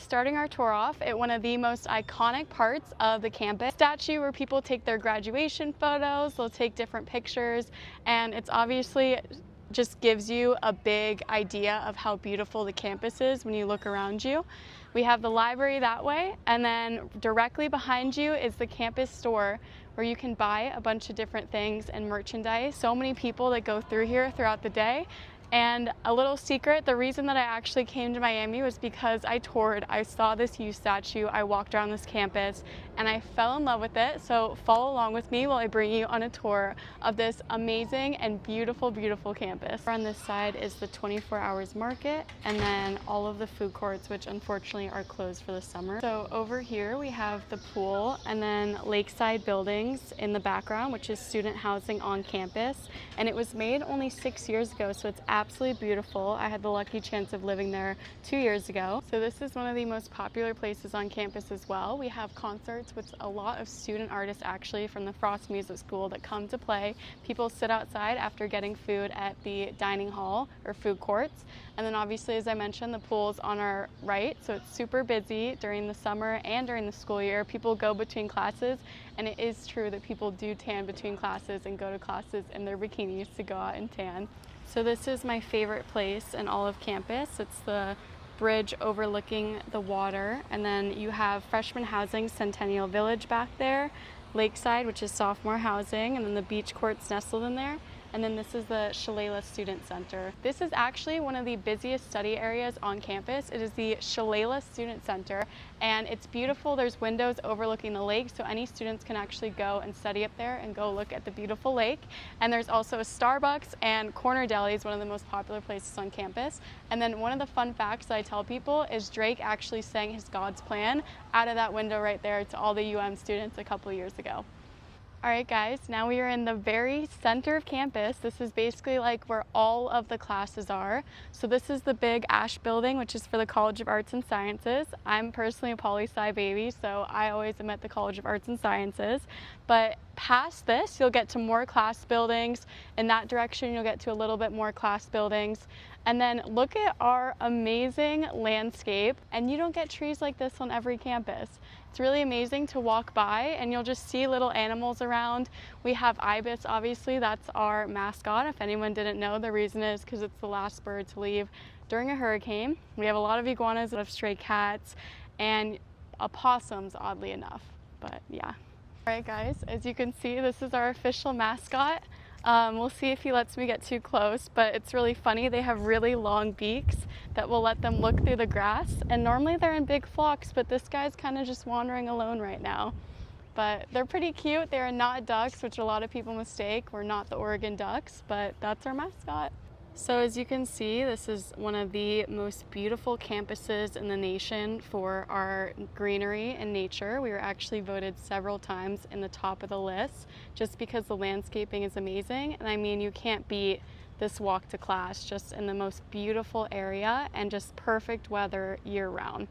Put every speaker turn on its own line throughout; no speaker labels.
starting our tour off at one of the most iconic parts of the campus statue where people take their graduation photos, they'll take different pictures, and it's obviously just gives you a big idea of how beautiful the campus is when you look around you. We have the library that way, and then directly behind you is the campus store where you can buy a bunch of different things and merchandise. So many people that go through here throughout the day. And a little secret, the reason that I actually came to Miami was because I saw this U statue, I walked around this campus, and I fell in love with it. So follow along with me while I bring you on a tour of this amazing and beautiful, beautiful campus. On this side is the 24 hours market, and then all of the food courts, which unfortunately are closed for the summer. So over here we have the pool, and then lakeside buildings in the background, which is student housing on campus. And it was made only 6 years ago, so it's absolutely beautiful. I had the lucky chance of living there 2 years ago. So this is one of the most popular places on campus as well. We have concerts with a lot of student artists actually from the Frost Music School that come to play. People sit outside after getting food at the dining hall or food courts. And then obviously, as I mentioned, the pool's on our right, so it's super busy during the summer and during the school year. People go between classes, and it is true that people do tan between classes and go to classes in their bikinis to go out and tan. So this is my favorite place in all of campus. It's the bridge overlooking the water, and then you have freshman housing, Centennial Village back there, Lakeside, which is sophomore housing, and then the beach courts nestled in there. And then this is the Shalala Student Center. This is actually one of the busiest study areas on campus. It is the Shalala Student Center, and it's beautiful. There's windows overlooking the lake, so any students can actually go and study up there and go look at the beautiful lake. And there's also a Starbucks, and Corner Deli is one of the most popular places on campus. And then one of the fun facts that I tell people is Drake actually sang his God's Plan out of that window right there to all the UM students a couple years ago. All right guys, now we are in the very center of campus. This is basically like where all of the classes are. So this is the big ash building, which is for the College of Arts and Sciences. I'm personally a poli-sci baby, so I always am at the College of Arts and Sciences. But past this, you'll get to more class buildings. In that direction, you'll get to a little bit more class buildings. And then look at our amazing landscape. And you don't get trees like this on every campus. It's really amazing to walk by, and you'll just see little animals around. We have ibis, obviously, that's our mascot. If anyone didn't know, the reason is because it's the last bird to leave during a hurricane. We have a lot of iguanas, a lot of stray cats, and opossums, oddly enough, but yeah. All right guys, as you can see, this is our official mascot. We'll see if he lets me get too close, but it's really funny. They have really long beaks that will let them look through the grass, and normally they're in big flocks, but this guy's kind of just wandering alone right now. But they're pretty cute. They're not ducks, which a lot of people mistake. We're not the Oregon Ducks, but that's our mascot. So as you can see, this is one of the most beautiful campuses in the nation for our greenery and nature. We were actually voted several times in the top of the list just because the landscaping is amazing. And I mean, you can't beat this walk to class, just in the most beautiful area and just perfect weather year-round.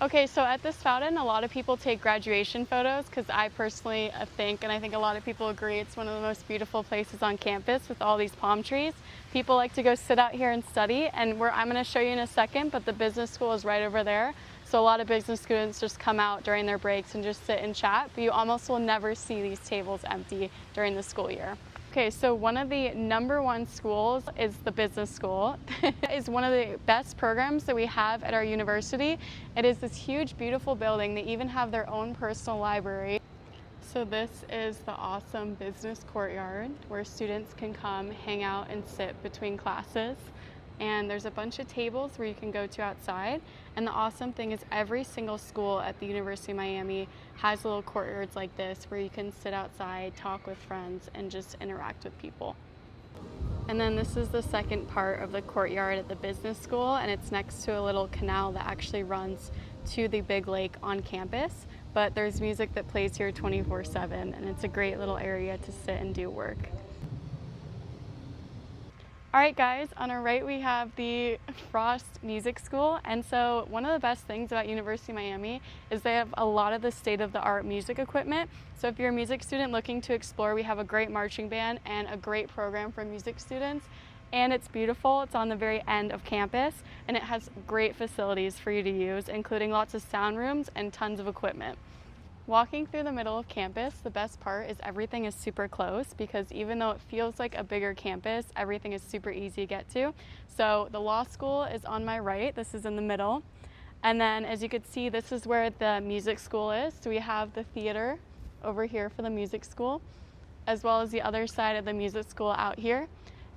Okay, so at this fountain, a lot of people take graduation photos because I personally think, and I think a lot of people agree, it's one of the most beautiful places on campus with all these palm trees. People like to go sit out here and study, and I'm going to show you in a second, but the business school is right over there. So a lot of business students just come out during their breaks and just sit and chat, but you almost will never see these tables empty during the school year. Okay, so one of the #1 schools is the business school. It is one of the best programs that we have at our university. It is this huge, beautiful building. They even have their own personal library. So this is the awesome business courtyard where students can come, hang out, and sit between classes. And there's a bunch of tables where you can go to outside. And the awesome thing is every single school at the University of Miami has little courtyards like this where you can sit outside, talk with friends, and just interact with people. And then this is the second part of the courtyard at the business school, and it's next to a little canal that actually runs to the big lake on campus. But there's music that plays here 24/7, and it's a great little area to sit and do work. All right guys, on our right we have the Frost Music School, and so one of the best things about University of Miami is they have a lot of the state-of-the-art music equipment. So if you're a music student looking to explore, we have a great marching band and a great program for music students. and it's beautiful. It's on the very end of campus, and it has great facilities for you to use, including lots of sound rooms and tons of equipment. Walking through the middle of campus, the best part is everything is super close, because even though it feels like a bigger campus, everything is super easy to get to. So the law school is on my right. This is in the middle. And then as you can see, this is where the music school is. So we have the theater over here for the music school, as well as the other side of the music school out here.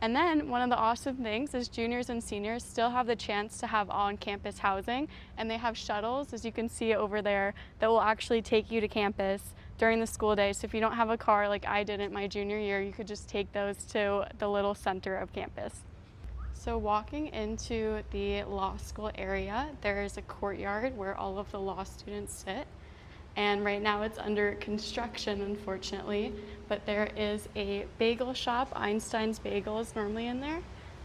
And then one of the awesome things is juniors and seniors still have the chance to have on-campus housing, and they have shuttles, as you can see over there, that will actually take you to campus during the school day. So if you don't have a car like I didn't my junior year, you could just take those to the little center of campus. So walking into the law school area, there is a courtyard where all of the law students sit. And right now it's under construction, unfortunately, but there is a bagel shop. Einstein's Bagel is normally in there.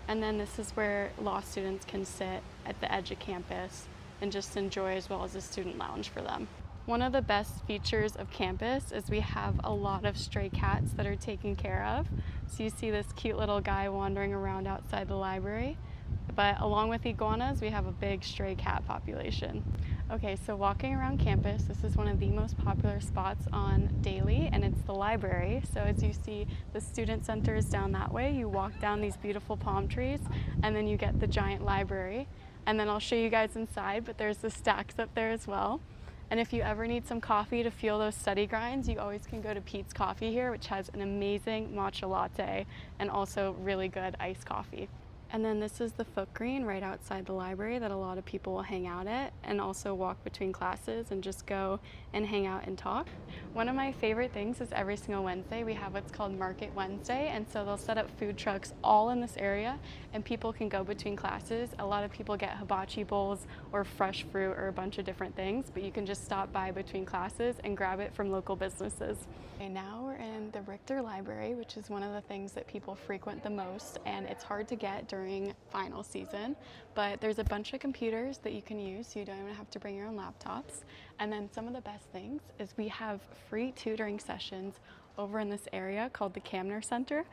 And then this is where law students can sit at the edge of campus and just enjoy, as well as a student lounge for them. One of the best features of campus is we have a lot of stray cats that are taken care of. So you see this cute little guy wandering around outside the library. But along with iguanas, we have a big stray cat population. Okay, so walking around campus, this is one of the most popular spots on Daly, and it's the library. So as you see, the student center is down that way. You walk down these beautiful palm trees, and then you get the giant library. And then I'll show you guys inside, but there's the stacks up there as well. And if you ever need some coffee to fuel those study grinds, you always can go to Pete's Coffee here, which has an amazing matcha latte and also really good iced coffee. And then this is the foot green right outside the library that a lot of people will hang out at, and also walk between classes and just go and hang out and talk. One of my favorite things is every single Wednesday we have what's called Market Wednesday, and so they'll set up food trucks all in this area and people can go between classes. A lot of people get hibachi bowls or fresh fruit or a bunch of different things, but you can just stop by between classes and grab it from local businesses. Okay, now we're in the Richter Library, which is one of the things that people frequent the most, and it's hard to get during final season, but there's a bunch of computers that you can use, so you don't even have to bring your own laptops. And then some of the best things is we have free tutoring sessions over in this area called the Camner Center.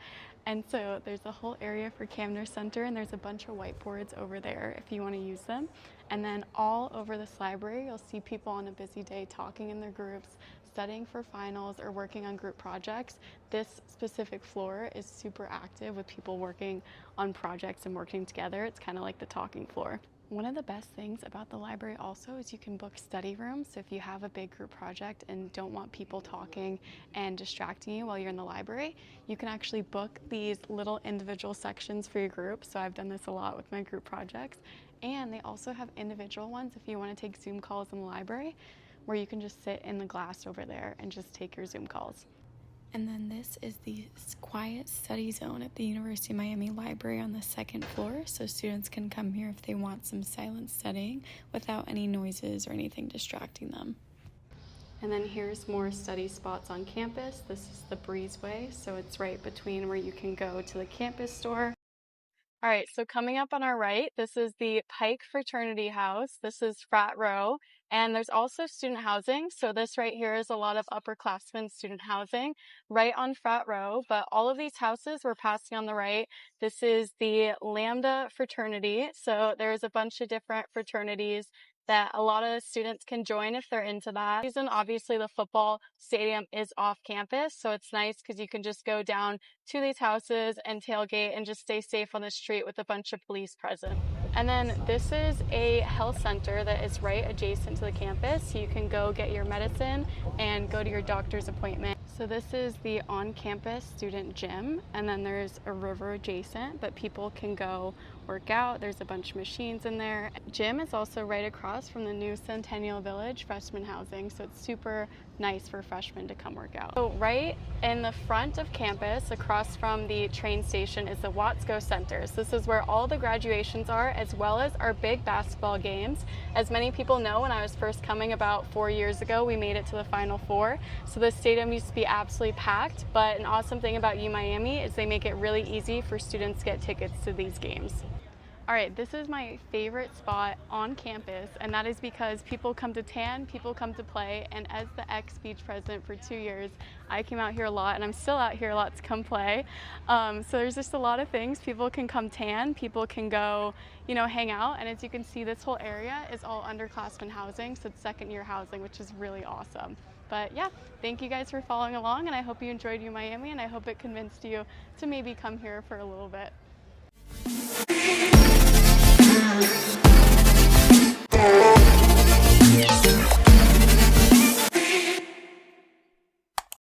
And so there's a whole area for Camner Center, and there's a bunch of whiteboards over there if you want to use them. And then all over this library, you'll see people on a busy day talking in their groups, studying for finals, or working on group projects. This specific floor is super active with people working on projects and working together. It's kind of like the talking floor. One of the best things about the library also is you can book study rooms. So if you have a big group project and don't want people talking and distracting you while you're in the library, you can actually book these little individual sections for your group. So I've done this a lot with my group projects. And they also have individual ones if you want to take Zoom calls in the library, where you can just sit in the glass over there and just take your Zoom calls. And then this is the quiet study zone at the University of Miami Library on the second floor, so students can come here if they want some silent studying without any noises or anything distracting them. And then here's more study spots on campus. This is the breezeway, so it's right between where you can go to the campus store. All right, so coming up on our right, this is the Pike Fraternity House. This is Frat Row, and there's also student housing. So this right here is a lot of upperclassmen student housing right on Frat Row, but all of these houses we're passing on the right. This is the Lambda Fraternity. So there's a bunch of different fraternities that a lot of students can join if they're into that. Reason, obviously the football stadium is off campus, so it's nice because you can just go down to these houses and tailgate and just stay safe on the street with a bunch of police present. And then this is a health center that is right adjacent to the campus. You can go get your medicine and go to your doctor's appointment. So this is the on-campus student gym, and then there's a river adjacent, but people can go work out. There's a bunch of machines in there. Gym is also right across from the new Centennial Village freshman housing, so it's super nice for freshmen to come work out. So right in the front of campus, across from the train station, is the Watsco Center. So this is where all the graduations are, as well as our big basketball games. As many people know, when I was first coming about 4 years ago, we made it to the Final Four. So the stadium used to be absolutely packed, but an awesome thing about UMiami is they make it really easy for students to get tickets to these games. All right, this is my favorite spot on campus, and that is because people come to tan, people come to play, and as the ex-beach president for 2 years, I came out here a lot, and I'm still out here a lot to come play. So there's just a lot of things. People can come tan, people can go, hang out, and as you can see, this whole area is all underclassmen housing, so it's second-year housing, which is really awesome. But yeah, thank you guys for following along, and I hope you enjoyed UMiami, and I hope it convinced you to maybe come here for a little bit.